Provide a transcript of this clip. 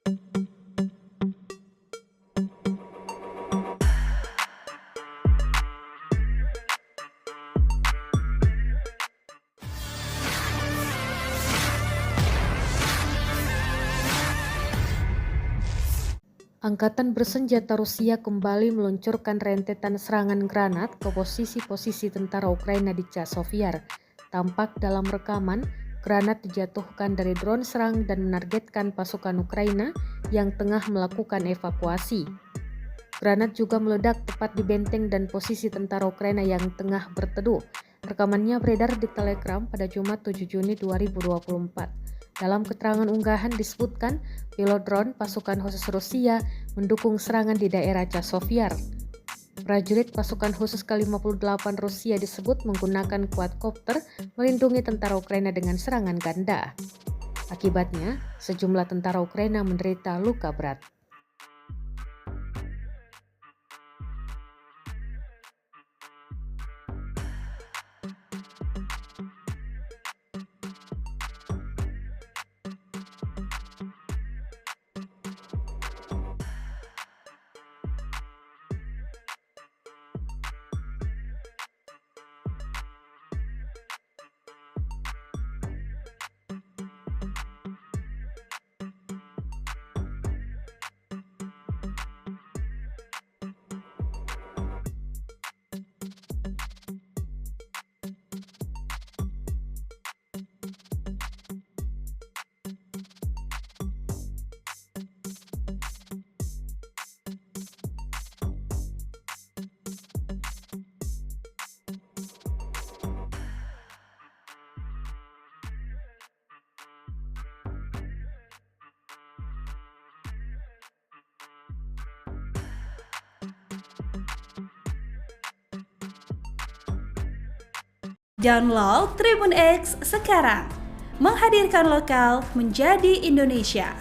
Angkatan bersenjata Rusia kembali meluncurkan rentetan serangan granat ke posisi-posisi tentara Ukraina di Chasiv Yar. Tampak dalam rekaman, granat dijatuhkan dari drone serang dan menargetkan pasukan Ukraina yang tengah melakukan evakuasi. Granat juga meledak tepat di benteng dan posisi tentara Ukraina yang tengah berteduh. Rekamannya beredar di Telegram pada Jumat 7 Juni 2024. Dalam keterangan unggahan disebutkan, pilot drone pasukan khusus Rusia mendukung serangan di daerah Chasiv Yar. Prajurit pasukan khusus ke-58 Rusia disebut menggunakan quadcopter melindungi tentara Ukraina dengan serangan ganda. Akibatnya, sejumlah tentara Ukraina menderita luka berat. Download Tribun X sekarang, menghadirkan lokal menjadi Indonesia.